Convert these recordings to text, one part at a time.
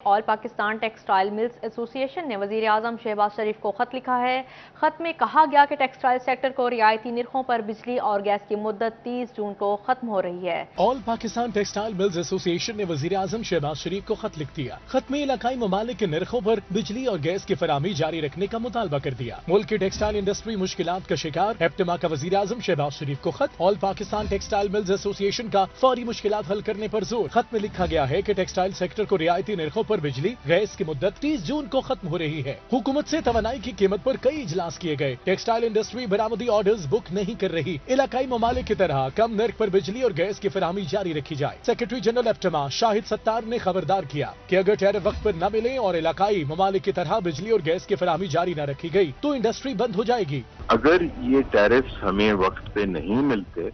آل Pakistan textile mills ایسوسی ایشن نے وزیر اعظم شہباز شریف کو خط لکھا ہے۔ خط میں کہا گیا کہ ٹیکسٹائل سیکٹر کو رعایتی نرخوں پر بجلی اور گیس کی مدت 30 جون کو ختم ہو رہی ہے۔ آل پاکستان ٹیکسٹائل ملز ایسوسی ایشن نے وزیر اعظم شہباز شریف کو خط لکھ دیا۔ خط میں علاقائی ممالک کے نرخوں پر بجلی اور گیس کی فراہمی جاری رکھنے کا مطالبہ کر دیا۔ ملک کی ٹیکسٹائل انڈسٹری مشکلات کا شکار، ایپٹما کا وزیر اعظم شہباز شریف کو خط۔ آل پاکستان ٹیکسٹائل ملز ایسوسی ایشن کا فوری مشکلات حل کرنے پر زور۔ خط میں لکھا گیا ہے کہ ٹیکسٹائل سیکٹر کو رعایتی نرخوں پر بجلی گیس کی مدت 30 جون کو ختم ہو رہی ہے۔ حکومت سے توانائی کی قیمت پر کئی اجلاس کیے گئے۔ ٹیکسٹائل انڈسٹری برآمدی آرڈرز بک نہیں کر رہی۔ علاقائی ممالک کی طرح کم نرخ پر بجلی اور گیس کی فراہمی جاری رکھی جائے۔ سیکرٹری جنرل ایپٹما شاہد ستار نے خبردار کیا کہ اگر ٹیرف وقت پر نہ ملے اور علاقائی ممالک کی طرح بجلی اور گیس کی فراہمی جاری نہ رکھی گئی تو انڈسٹری بند ہو جائے گی۔ اگر یہ ٹیرفز ہمیں وقت پہ نہیں ملتے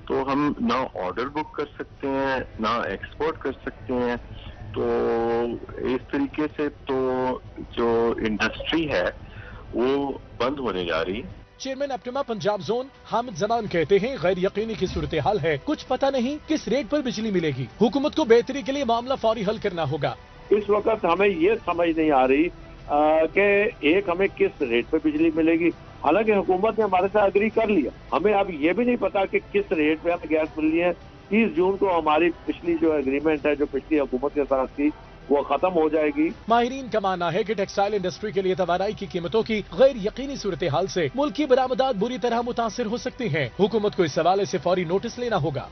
تو ہم نہ آرڈر بک کر سکتے ہیں نہ ایکسپورٹ کر سکتے ہیں، تو اس طریقے سے تو جو انڈسٹری ہے وہ بند ہونے جا رہی ہے۔ Chairman APTMA Punjab zone Hamid زمان کہتے ہیں غیر یقینی کی صورتحال ہے، کچھ پتہ نہیں کس ریٹ پر بجلی ملے گی۔ حکومت کو بہتری کے لیے معاملہ فوری حل کرنا ہوگا۔ اس وقت ہمیں یہ سمجھ نہیں آ رہی کہ ایک ہمیں کس ریٹ پہ بجلی ملے گی، حالانکہ حکومت نے ہمارے ساتھ اگری کر لیا۔ ہمیں اب یہ بھی نہیں پتا کہ کس ریٹ پہ ہمیں گیس ملنی ہے۔ 30 جون کو ہماری پچھلی جو اگریمنٹ ہے جو پچھلی حکومت کے ساتھ تھی وہ ختم ہو جائے گی۔ ماہرین کا ماننا ہے کہ ٹیکسٹائل انڈسٹری کے لیے توانائی کی قیمتوں کی غیر یقینی صورتحال سے ملک کی برآمدات بری طرح متاثر ہو سکتی ہیں۔ حکومت کو اس حوالے سے فوری نوٹس لینا ہوگا۔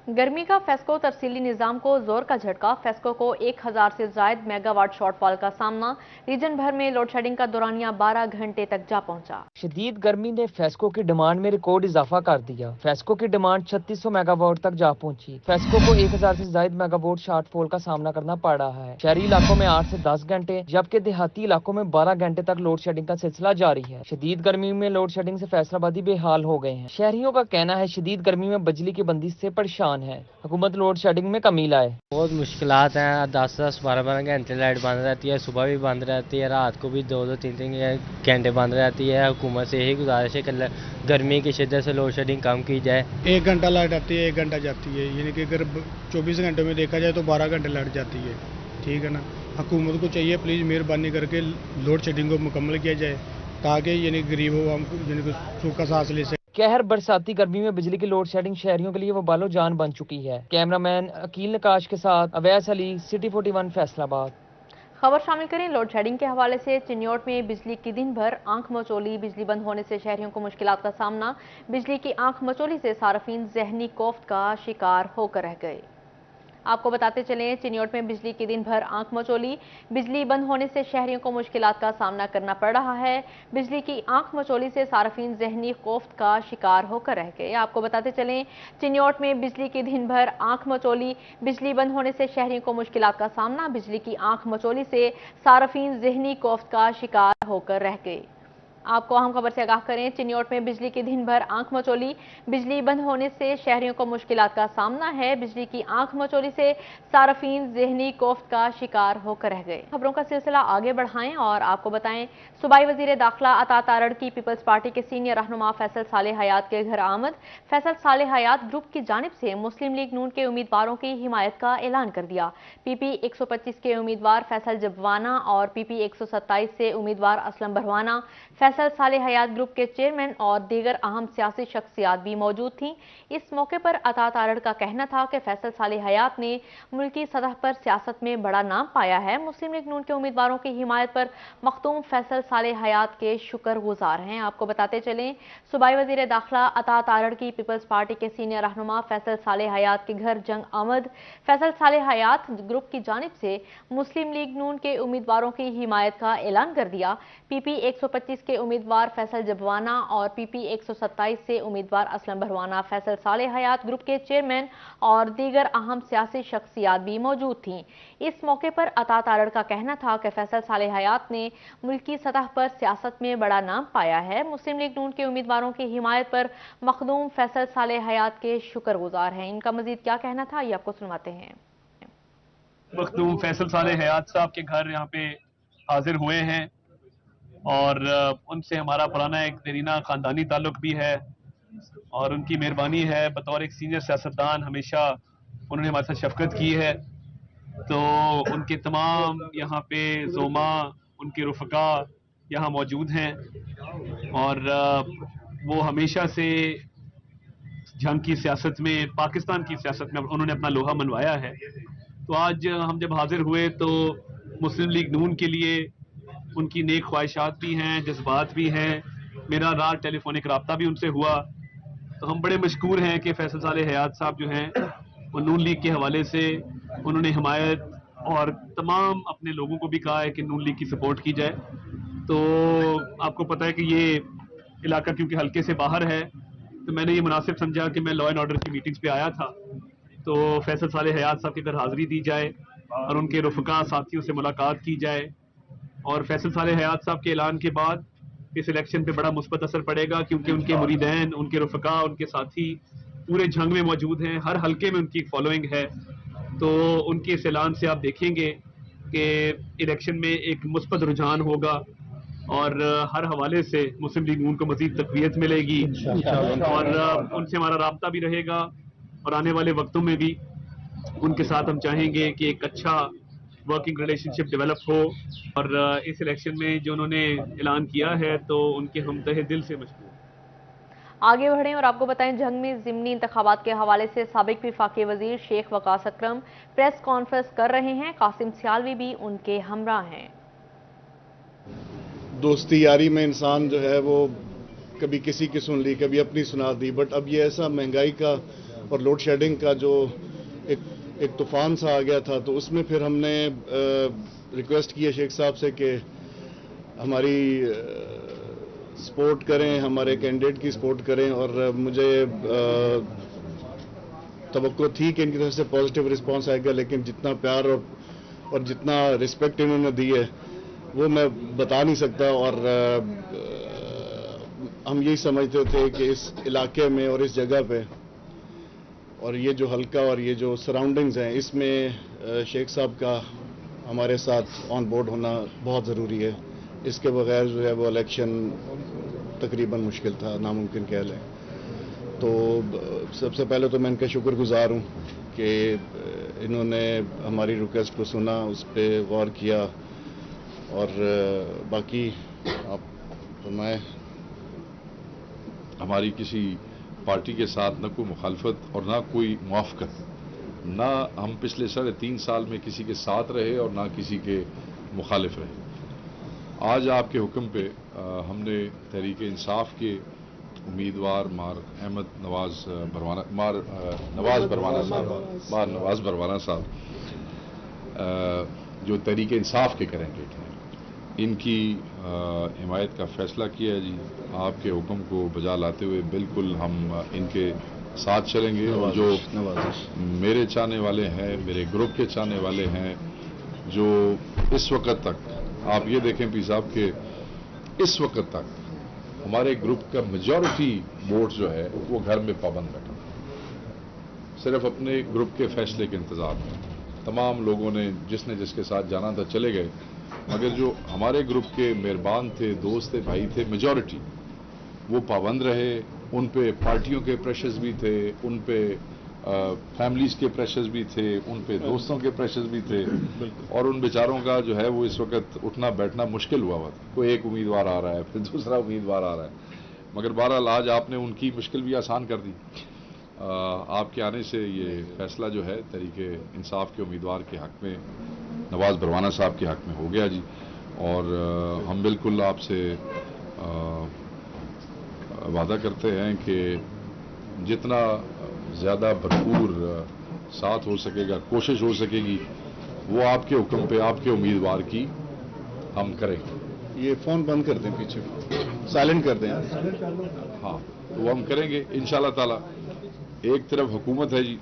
گرمی کا فیسکو ترسیلی نظام کو زور کا جھٹکا، فیسکو کو 1000 سے زائد میگا واٹ شارٹ فال کا سامنا، ریجن بھر میں لوڈ شیڈنگ کا دورانیہ 12 گھنٹے تک جا پہنچا۔ شدید گرمی نے فیسکو کی ڈیمانڈ میں ریکارڈ اضافہ کر دیا۔ فیسکو کی ڈیمانڈ 3600 میگا واٹ تک جا پہنچی۔ فیسکو کو 1000 سے زائد میگا واٹ شارٹ فال کا سامنا کرنا پڑ رہا ہے۔ شہری علاقوں میں 8 سے 10 گھنٹے جبکہ دیہاتی علاقوں میں 12 گھنٹے تک لوڈ شیڈنگ کا سلسلہ جاری ہے۔ شدید گرمی میں لوڈ شیڈنگ سے فیصل آبادی بے حال ہو گئے ہیں۔ شہریوں کا کہنا ہے شدید گرمی میں بجلی کی بندش سے پریشان ہے، حکومت لوڈ شیڈنگ میں کمی لائے۔ بہت مشکلات ہیں، 10-12 گھنٹے لائٹ بند رہتی ہے، صبح بھی بند رہتی ہے، رات کو بھی 2-3 گھنٹے بند رہتی ہے۔ حکومت سے یہی گزارش ہے کہ گرمی کی شدت سے لوڈ شیڈنگ کم کی جائے۔ 1 گھنٹہ لائٹ آتی ہے، 1 گھنٹہ جاتی ہے، یعنی کہ اگر 24 گھنٹے میں دیکھا جائے تو 12 گھنٹے لائٹ جاتی ہے، ٹھیک ہے نا۔ حکومت کو چاہیے پلیز مہربانی کر کے لوڈ شیڈنگ کو مکمل کیا جائے تاکہ یعنی غریب عوام کو یعنی کہ سوکھا سانس لے سکے۔ قہر برساتی گرمی میں بجلی کی لوڈ شیڈنگ شہریوں کے لیے وبال و جان بن چکی ہے۔ کیمرہ مین عقیل نقاش کے ساتھ اویس علی، سٹی 41 فیصل آباد۔ خبر شامل کریں لوڈ شیڈنگ کے حوالے سے۔ چنیوٹ میں بجلی کی دن بھر آنکھ مچولی، بجلی بند ہونے سے شہریوں کو مشکلات کا سامنا، بجلی کی آنکھ مچولی سے صارفین ذہنی کوفت کا شکار ہو کر رہ گئے۔ آپ کو بتاتے چلیں چنیوٹ میں بجلی کی دن بھر آنکھ مچولی، بجلی بند ہونے سے شہریوں کو مشکلات کا سامنا کرنا پڑ رہا ہے۔ بجلی کی آنکھ مچولی سے صارفین ذہنی کوفت کا شکار ہو کر رہ گئے۔ آپ کو بتاتے چلیں چنیوٹ میں بجلی کی دن بھر آنکھ مچولی، بجلی بند ہونے سے شہریوں کو مشکلات کا سامنا، بجلی کی آنکھ مچولی سے صارفین ذہنی کوفت کا شکار ہو کر رہ گئے۔ آپ کو اہم خبر سے آگاہ کریں چنیوٹ میں بجلی کی دن بھر آنکھ مچولی، بجلی بند ہونے سے شہریوں کو مشکلات کا سامنا ہے، بجلی کی آنکھ مچولی سے صارفین ذہنی کوفت کا شکار ہو کر رہ گئے۔ خبروں کا سلسلہ آگے بڑھائیں اور آپ کو بتائیں صوبائی وزیر داخلہ عطا تارڑ کی پیپلز پارٹی کے سینئر رہنما فیصل صالح حیات کے گھر آمد۔ فیصل صالح حیات گروپ کی جانب سے مسلم لیگ نون کے امیدواروں کی حمایت کا اعلان کر دیا۔ پی پی 125 کے امیدوار فیصل جبوانہ اور پی پی 127 سے امیدوار اسلم بھروانہ، فیصل صالح حیات گروپ کے چیئرمین اور دیگر اہم سیاسی شخصیات بھی موجود تھیں۔ اس موقع پر عطا تارڑ کا کہنا تھا کہ فیصل صالح حیات نے ملکی سطح پر سیاست میں بڑا نام پایا ہے۔ مسلم لیگ نون کے امیدواروں کی حمایت پر مختوم فیصل صالح حیات کے شکر گزار ہیں۔ آپ کو بتاتے چلیں صوبائی وزیر داخلہ عطا تارڑ کی پیپلز پارٹی کے سینئر رہنما فیصل صالح حیات کے گھر جنگ آمد۔ فیصل صالح حیات گروپ کی جانب سے مسلم لیگ نون کے امیدواروں کی حمایت کا اعلان کر دیا۔ پی پی 125 کے امیدوار فیصل جبوانہ اور پی پی 127 سے امیدوار اسلم بھروانہ فیصل صالح حیات گروپ کے چیئرمین اور دیگر اہم سیاسی شخصیات بھی موجود تھیں۔ اس موقع پر عطا تارڑ کا کہنا تھا کہ فیصل صالح حیات نے ملکی سطح پر سیاست میں بڑا نام پایا ہے۔ مسلم لیگ نون کے امیدواروں کی حمایت پر مخدوم فیصل صالح حیات کے شکر گزار ہیں۔ ان کا مزید کیا کہنا تھا یہ آپ کو سنواتے ہیں۔ مخدوم فیصل صالح حیات صاحب کے گھر یہاں پہ حاضر ہوئے ہیں اور ان سے ہمارا پرانا ایک دیرینہ خاندانی تعلق بھی ہے اور ان کی مہربانی ہے بطور ایک سینئر سیاستدان ہمیشہ انہوں نے ہمارے ساتھ شفقت کی ہے تو ان کے تمام یہاں پہ زوما ان کے رفقا یہاں موجود ہیں اور وہ ہمیشہ سے جنگ کی سیاست میں، پاکستان کی سیاست میں انہوں نے اپنا لوہا منوایا ہے. تو آج ہم جب حاضر ہوئے تو مسلم لیگ نون کے لیے ان کی نیک خواہشات بھی ہیں، جذبات بھی ہیں. میرا رات ٹیلی فونک رابطہ بھی ان سے ہوا. تو ہم بڑے مشکور ہیں کہ فیصل صالح حیات صاحب جو ہیں وہ نون لیگ کے حوالے سے انہوں نے حمایت اور تمام اپنے لوگوں کو بھی کہا ہے کہ نون لیگ کی سپورٹ کی جائے. تو آپ کو پتہ ہے کہ یہ علاقہ کیونکہ حلقے سے باہر ہے تو میں نے یہ مناسب سمجھا کہ میں لا اینڈ آرڈر کی میٹنگز پہ آیا تھا تو فیصل صالح حیات صاحب کی ادھر حاضری دی جائے اور ان کے رفقا ساتھیوں سے ملاقات کی جائے. اور فیصل صالح حیات صاحب کے اعلان کے بعد اس الیکشن پہ بڑا مثبت اثر پڑے گا کیونکہ ان کے مریدین، ان کے رفقا، ان کے ساتھی پورے جھنگ میں موجود ہیں. ہر حلقے میں ان کی ایک فالوئنگ ہے. تو ان کے اس اعلان سے آپ دیکھیں گے کہ الیکشن میں ایک مثبت رجحان ہوگا اور ہر حوالے سے مسلم لیگ نون کو مزید تقویت ملے گی اور ان سے ہمارا رابطہ بھی رہے گا اور آنے والے وقتوں میں بھی ان کے ساتھ ہم چاہیں گے کہ ایک اچھا ورکنگ ریلیشن شپ ڈیولپ ہو. اور اس الیکشن میں جو انہوں نے اعلان کیا ہے تو ان کے ہم تہ دل سے مشکور. آگے بڑھیں اور آپ کو بتائیں جنگ میں ضمنی انتخابات کے حوالے سے سابق وفاقی وزیر شیخ وقاص اکرم پریس کانفرنس کر رہے ہیں. قاسم سیالوی بھی ان کے ہمراہ ہیں. دوستی یاری میں انسان جو ہے وہ کبھی کسی کی سن لی، کبھی اپنی سنا دی، بٹ اب یہ ایسا مہنگائی کا اور لوڈ شیڈنگ کا جو ایک طوفان سا آ گیا تھا تو اس میں پھر ہم نے ریکویسٹ کی ہے شیخ صاحب سے کہ ہماری سپورٹ کریں، ہمارے کینڈیڈیٹ کی سپورٹ کریں. اور مجھے توقع تھی کہ ان کی طرف سے پازیٹیو رسپانس آئے گا، لیکن جتنا پیار اور جتنا رسپیکٹ انہوں نے دی ہے وہ میں بتا نہیں سکتا. اور ہم یہی سمجھتے تھے کہ اس علاقے میں اور اس جگہ پہ اور یہ جو حلقہ اور یہ جو سراؤنڈنگز ہیں اس میں شیخ صاحب کا ہمارے ساتھ آن بورڈ ہونا بہت ضروری ہے. اس کے بغیر جو ہے وہ الیکشن تقریباً مشکل تھا، ناممکن کہہ لیں. تو سب سے پہلے تو میں ان کا شکر گزار ہوں کہ انہوں نے ہماری ریکویسٹ کو سنا، اس پہ غور کیا. اور باقی آپ فرمائیں. ہماری کسی پارٹی کے ساتھ نہ کوئی مخالفت اور نہ کوئی موافقت، نہ ہم پچھلے 3.5 سال میں کسی کے ساتھ رہے اور نہ کسی کے مخالف رہے. آج آپ کے حکم پہ ہم نے تحریک انصاف کے امیدوار نواز بھروانا صاحب جو تحریک انصاف کے کینڈیڈیٹ ہیں ان کی حمایت کا فیصلہ کیا ہے. جی آپ کے حکم کو بجا لاتے ہوئے بالکل ہم ان کے ساتھ چلیں گے. اور جو میرے چاہنے والے ہیں، میرے گروپ کے چاہنے والے ہیں، جو اس وقت تک آپ یہ دیکھیں پی صاحب کہ اس وقت تک ہمارے گروپ کا میجورٹی ووٹ جو ہے وہ گھر میں پابند بیٹھا، صرف اپنے گروپ کے فیصلے کے انتظار میں. تمام لوگوں نے جس کے ساتھ جانا تھا چلے گئے، مگر جو ہمارے گروپ کے مہربان تھے، دوست تھے، بھائی تھے، میجورٹی وہ پابند رہے. ان پہ پارٹیوں کے پریشرز بھی تھے، ان پہ فیملیز کے پریشرز بھی تھے، ان پہ دوستوں کے پریشرز بھی تھے، اور ان بیچاروں کا جو ہے وہ اس وقت اٹھنا بیٹھنا مشکل ہوا تھا. کوئی ایک امیدوار آ رہا ہے، پھر دوسرا امیدوار آ رہا ہے، مگر بہرحال آج آپ نے ان کی مشکل بھی آسان کر دی. آپ کے آنے سے یہ فیصلہ جو ہے تحریک انصاف کے امیدوار کے حق میں، نواز بھروانا صاحب کے حق میں ہو گیا جی. اور ہم بالکل آپ سے وعدہ کرتے ہیں کہ جتنا زیادہ بھرپور ساتھ ہو سکے گا، کوشش ہو سکے گی، وہ آپ کے حکم پہ آپ کے امیدوار کی ہم کریں گے. یہ فون بند کر دیں، پیچھے سائلنٹ کر دیں. ہاں تو وہ ہم کریں گے انشاءاللہ تعالی. ایک طرف حکومت ہے جی،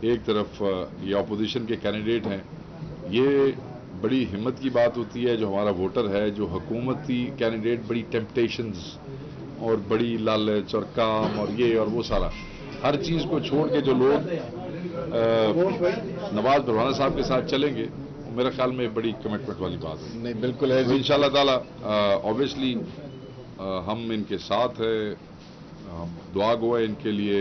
ایک طرف یہ اپوزیشن کے کینڈیڈیٹ ہیں. یہ بڑی ہمت کی بات ہوتی ہے جو ہمارا ووٹر ہے، جو حکومتی کینڈیڈیٹ بڑی ٹیمپٹیشنز اور بڑی لالچ اور کام اور یہ اور وہ سارا ہر چیز کو چھوڑ کے جو لوگ نواز بھروانا صاحب کے ساتھ چلیں گے، میرے خیال میں بڑی کمٹمنٹ والی بات ہے. نہیں بالکل ہے ان شاء اللہ تعالیٰ. اوبیسلی ہم ان کے ساتھ ہیں، دعا گو ہے ان کے لیے.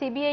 CBA